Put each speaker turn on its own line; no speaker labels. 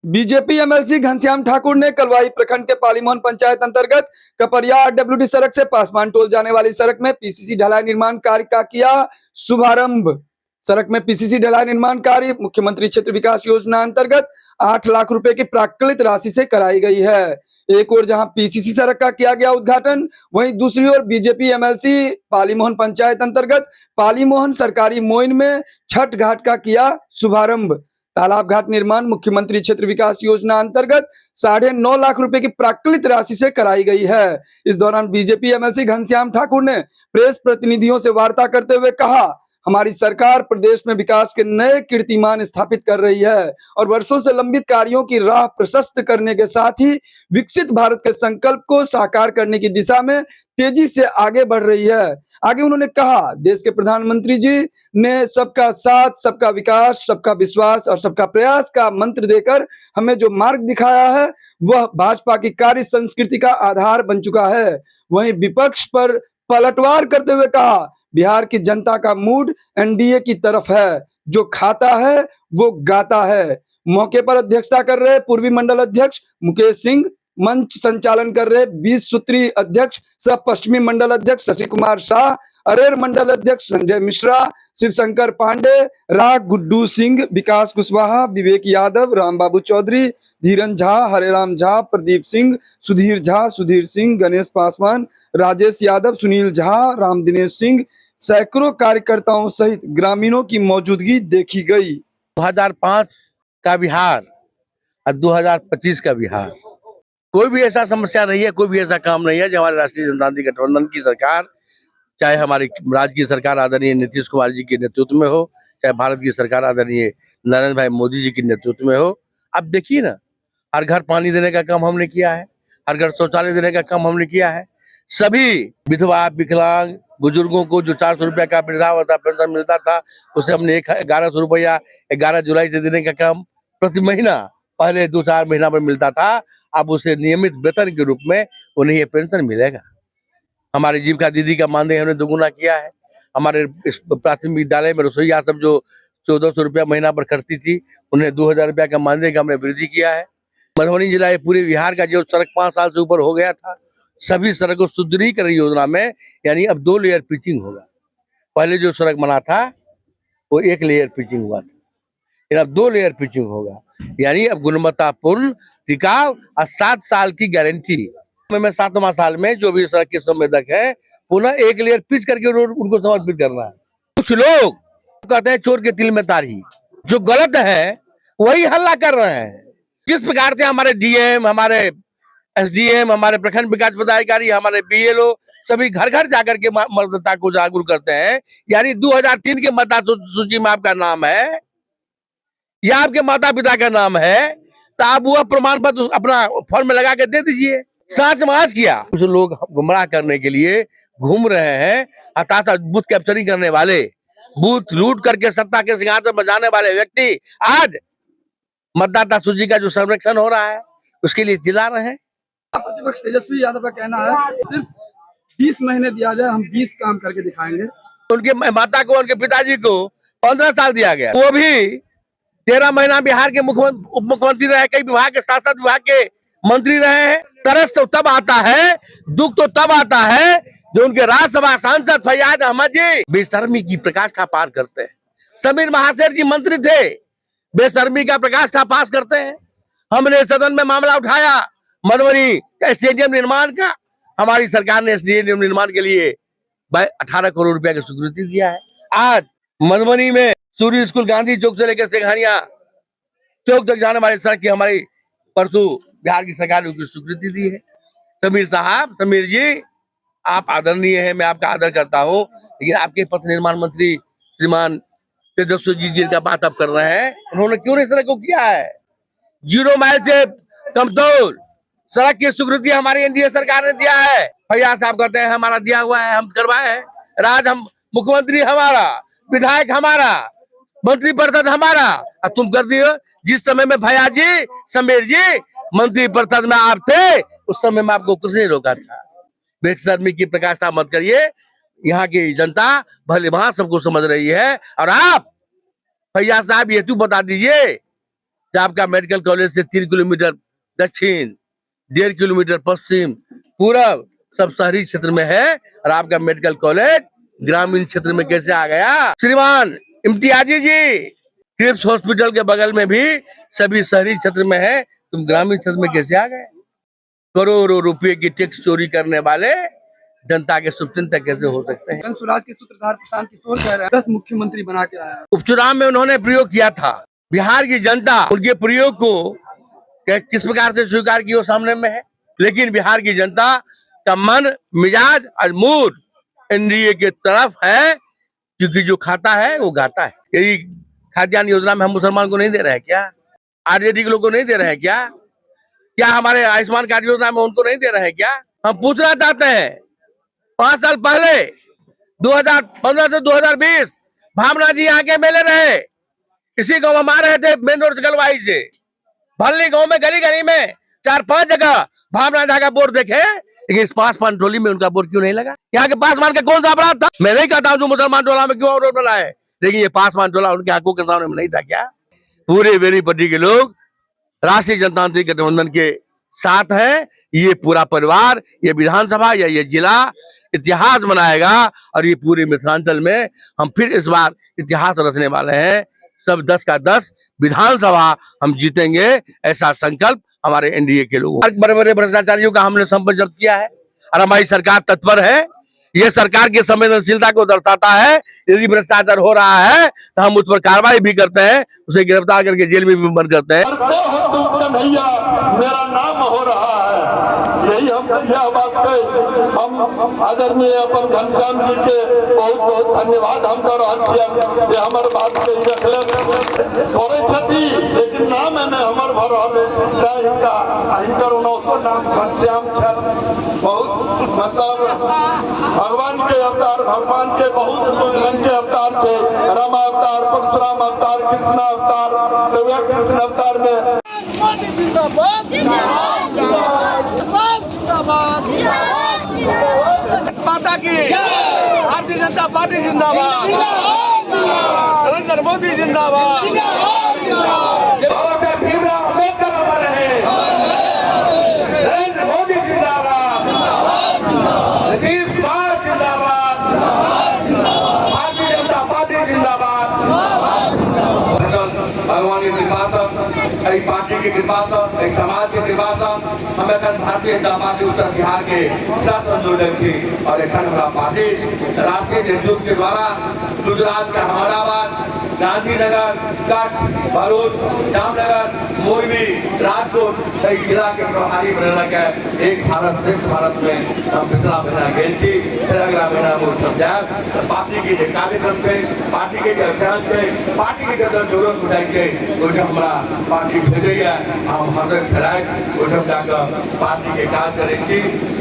BJP MLC Ghanshyam Thakur ने कलवाही प्रखंड के पालीमोहन पंचायत अंतर्गत कपरिया आरडब्ल्यूडी सड़क से पासवान टोल जाने वाली सड़क में पीसीसी ढलाई निर्माण कार्य का किया शुभारंभ। सड़क में पीसीसी ढलाई निर्माण कार्य मुख्यमंत्री क्षेत्र विकास योजना अंतर्गत 8 लाख रुपए की प्राकृत राशि से कराई गई है। एक ओर जहां पीसीसी सड़क का किया गया उद्घाटन, वहीं दूसरी ओर बीजेपी एमएलसी पालीमोहन पंचायत अंतर्गत पालीमोहन सरकारी मोइन में छठ घाट का किया शुभारंभ। तालाब घाट निर्माण मुख्यमंत्री क्षेत्र विकास योजना अंतर्गत 9.5 लाख रुपए की प्राकृत राशि से कराई गई है। इस दौरान बीजेपी एमएलसी घनश्याम ठाकुर ने प्रेस प्रतिनिधियों से वार्ता करते हुए कहा, हमारी सरकार प्रदेश में विकास के नए कीर्तिमान स्थापित कर रही है और वर्षों से लंबित कार्यों की राह प्रशस्त करने के साथ ही विकसित भारत के संकल्प को साकार करने की दिशा में तेजी से आगे बढ़ रही है। आगे उन्होंने कहा, देश के प्रधानमंत्री जी ने सबका साथ, सबका विकास, सबका विश्वास और सबका प्रयास का मंत्र देकर हमें जो मार्ग दिखाया है वह भाजपा की कार्य संस्कृति का आधार बन चुका है। वहीं विपक्ष पर पलटवार करते हुए कहा, बिहार की जनता का मूड एनडीए की तरफ है, जो खाता है वो गाता है। मौके पर अध्यक्षता कर रहे पूर्वी मंडल अध्यक्ष मुकेश सिंह, मंच संचालन कर रहे 20 सूत्री अध्यक्ष सह पश्चिमी मंडल अध्यक्ष शशि कुमार शाह, अरेर मंडल अध्यक्ष संजय मिश्रा, शिवशंकर पांडे, राग गुड्डू सिंह, विकास कुशवाहा, विवेक यादव, रामबाबू चौधरी, धीरन झा, हरेराम झा, प्रदीप सिंह, सुधीर झा, सुधीर सिंह, गणेश पासवान, राजेश यादव, सुनील झा, राम दिनेश सिंह, सैकड़ों कार्यकर्ताओं सहित ग्रामीणों की मौजूदगी देखी गई।
2005 का बिहार और 2025 का बिहार, कोई भी ऐसा समस्या नहीं है, कोई भी ऐसा काम नहीं है जो हमारे राष्ट्रीय जनतांत्रिक गठबंधन की सरकार, चाहे हमारी राज्य की सरकार आदरणीय नीतीश कुमार जी के नेतृत्व में हो, चाहे भारत की सरकार आदरणीय नरेंद्र भाई मोदी जी के नेतृत्व में हो। अब देखिए ना, हर घर पानी देने का काम हमने किया है, हर घर शौचालय देने का काम हमने किया है। सभी विधवा, विकलांग, बुजुर्गों को जो 400 रुपया का वृद्धावस्था पेंशन मिलता था, उसे हमने 1100 रुपया 11 जुलाई से देने का काम प्रति महीना, पहले 2-4 महीना पर मिलता था, अब उसे नियमित वेतन के रूप में उन्हें ये पेंशन मिलेगा। हमारे जीविका दीदी का मानदेय हमने दोगुना किया है। हमारे प्राथमिक विद्यालय में रसोईया सब जो 1400 रुपया महीना पर खर्चती थी, उन्हें 2000 रुपया का मानदेय का हमने वृद्धि किया है। मधुबनी जिला पूरे बिहार का जो सड़क 5 साल से ऊपर हो गया था, सभी सड़कों सुदृढ़ीकरण योजना में यानी अब 2 लेयर पिचिंग होगा। पहले जो सड़क बना था वो 1 लेयर पिचिंग हुआ था, अब 2 लेयर पिचिंग होगा, यानी अब गुणवत्तापूर्ण, टिकाऊ और 7 साल की गारंटी में 7वां साल में जो भी सड़क के संवेदक है पुनः 1 लेयर पिच करके रोड उनको समर्पित करना है। कुछ लोग कहते हैं चोर के तिल में तारी, जो गलत है वही हल्ला कर रहे हैं। किस प्रकार से हमारे डीएम, हमारे एसडीएम, हमारे प्रखंड विकास पदाधिकारी, हमारे बीएलओ सभी घर घर जाकर के मतदाता को जागरूक करते हैं, यानी 2003 के मतदाता सूची में आपका नाम है या आपके माता पिता का नाम है, तो आप वह प्रमाण पत्र अपना फॉर्म में लगा के दे दीजिए। सच माज किया, कुछ लोग गुमराह करने के लिए घूम रहे हैं, हताशा बूथ कैप्चरिंग करने वाले, बूथ लूट करके सत्ता के सिंहासन पर जाने वाले व्यक्ति आज मतदाता सूची का जो संरक्षण हो रहा है उसके लिए चिल्ला रहे हैं।
प्रतिपक्ष तेजस्वी यादव का कहना है सिर्फ 20 महीने दिया जाए, हम 20 काम करके दिखाएंगे।
उनके माता को, उनके पिताजी को 15 साल दिया गया, वो भी 13 महीना बिहार के उप मुख्यमंत्री रहे, कई विभाग के साथ विभाग के मंत्री रहे हैं। तरस तो तब आता है, दुख तो तब आता है जो उनके राज्यसभा सांसद फैयाज अहमद जी बेशर्मी की प्रकाष्ठा पार करते हैं। समीर महासेठ जी मंत्री थे, बेशर्मी का प्रकाष्ठा पास करते हैं। हमने सदन में मामला उठाया मधुबनी स्टेडियम निर्माण का, हमारी सरकार ने स्टेडियम निर्माण के लिए 18 करोड़ रुपया की स्वीकृति दिया है। आज मधुबनी में सूर्य स्कूल, गांधी चौक से लेकर सिंघानिया चौक तक जाने वाली सड़क की हमारी परसों बिहार की सरकार ने उसकी स्वीकृति दी है। समीर साहब, समीर जी आप आदरणीय हैं, मैं आपका आदर करता हूं, लेकिन आपके पथ निर्माण मंत्री श्रीमान तेजस्वी जी जिनका बात आप कर रहे हैं, उन्होंने क्यों नहीं सड़क को किया है? 0 माइल से कमतौल सड़क की स्वीकृति हमारी एनडीए सरकार ने दिया है। फैयाज साहब कहते हैं हमारा दिया हुआ है, हम करवाए हैं। राज हम मुख्यमंत्री हमारा, विधायक हमारा, मंत्री परिषद हमारा, और तुम कर दियो। जिस समय में भैया जी, समीर जी मंत्री परिषद में आप थे, उस समय में आपको कुछ नहीं रोका था। बेशर्मी की प्रकाष्ठा मत करिए, यहाँ की जनता भले वहां सबको समझ रही है। और आप फैयाज साहब ये तू बता दीजिए आपका मेडिकल कॉलेज से 3 किलोमीटर दक्षिण, 1.5 किलोमीटर पश्चिम, पूरब सब शहरी क्षेत्र में है, और आपका मेडिकल कॉलेज ग्रामीण क्षेत्र में कैसे आ गया? श्रीमान इम्तियाजी जी, क्रिप्स हॉस्पिटल के बगल में भी सभी शहरी क्षेत्र में है, तुम ग्रामीण क्षेत्र में कैसे आ गए? करोड़ों रुपए की टैक्स चोरी करने वाले जनता के शुभचिंतक कैसे हो सकते हैं?
जन स्वराज के सूत्रधार प्रशांत किशोर कह रहे हैं 10 मुख्यमंत्री बना के आया है।
उपचुनाव में उन्होंने प्रयोग किया था, बिहार की जनता उनके प्रयोग को किस प्रकार से स्वीकार की वो सामने में है, लेकिन बिहार की जनता का मन, मिजाज और मूड एनडीए के तरफ है, क्योंकि जो खाता है वो गाता है। यही खाद्यान्न योजना में हम मुसलमान को नहीं दे रहे हैं क्या? आरजेडी के लोग को नहीं दे रहे हैं क्या? क्या हमारे आयुष्मान कार्ड योजना में उनको नहीं दे रहे हैं क्या? हम पूछना चाहते हैं, 5 साल पहले 2015 से 2020 भावना जी आके मेले रहे, इसी गांव में मार रहे थे मेन रोड गलवाई से, भल्ली गांव में गली गली में 4-5 जगह भावना जी का बोर्ड देखे, लेकिन इस पासवान टोली में उनका बोर्ड क्यों नहीं लगा? यहाँ के पासवान का कौन सा अपराध था? मैं नहीं कहता हूँ मुसलमान टोला में क्यों रोड बना है, लेकिन ये पासवान टोला उनके आंखों के सामने में नहीं था क्या? पूरे बेनीपट्टी के लोग राष्ट्रीय जनतांत्रिक गठबंधन के साथ है। ये पूरा परिवार, ये विधानसभा या ये जिला इतिहास बनाएगा, और ये पूरे मिथिलांचल में हम फिर इस बार इतिहास रचने वाले हैं। सब 10 का 10 विधानसभा हम जीतेंगे, ऐसा संकल्प हमारे एनडीए के लोगों। बड़े बड़े भ्रष्टाचारियों का हमने संपर्क जब्त किया है, और हमारी सरकार तत्पर है। ये सरकार की संवेदनशीलता को दर्शाता है। यदि भ्रष्टाचार हो रहा है तो हम उस पर कार्रवाई भी करते हैं, उसे गिरफ्तार करके जेल में भी बंद करते हैं।
भैया मेरा नाम हो रहा है, यही हम यह बात पे हम आदरणीय अपन घनश्याम जी के बहुत बहुत धन्यवाद हम कर रहा ये हमारे बात के करे छथी, लेकिन नाम में हमर भर नाम घनश्याम छल। बहुत मतलब भगवान के अवतार, भगवान के बहुत रंग के अवतार थे, राम अवतार, परशुराम अवतार, कृष्ण अवतार, कृष्ण अवतार में
माता की भारतीय जनता पार्टी जिंदाबाद, नरेंद्र मोदी जिंदाबाद, अम्बेडकर अमर है, नरेंद्र मोदी जिंदाबाद, नीतीश कुमार जिंदाबाद, भारतीय जनता पार्टी जिंदाबाद। भगवान की कृपा से, एक पार्टी की कृपा से, एक समाज की कृपा से हमें भारतीय जनता पार्टी उत्तर बिहार के शासन जोड़े थी, और एक हमारा पार्टी राष्ट्रीय नेतृत्व के द्वारा गुजरात का अहमदाबाद, गांधीनगर, कच्छ, भरूच, जामनगर, मोरबी, राजकोट कई जिला के प्रभारी बनने का एक भारत श्रेष्ठ भारत में हम पिछला महीना गए थी, फिर अगला महीना वो समझाए पार्टी के कार्यक्रम पे, पार्टी के अभियान पे, पार्टी के जरूरत उठाएंगे, वो जो हमारा पार्टी भेजेगा हम हमें फैलाए, वो सब जाकर पार्टी के कार्य करेंगे।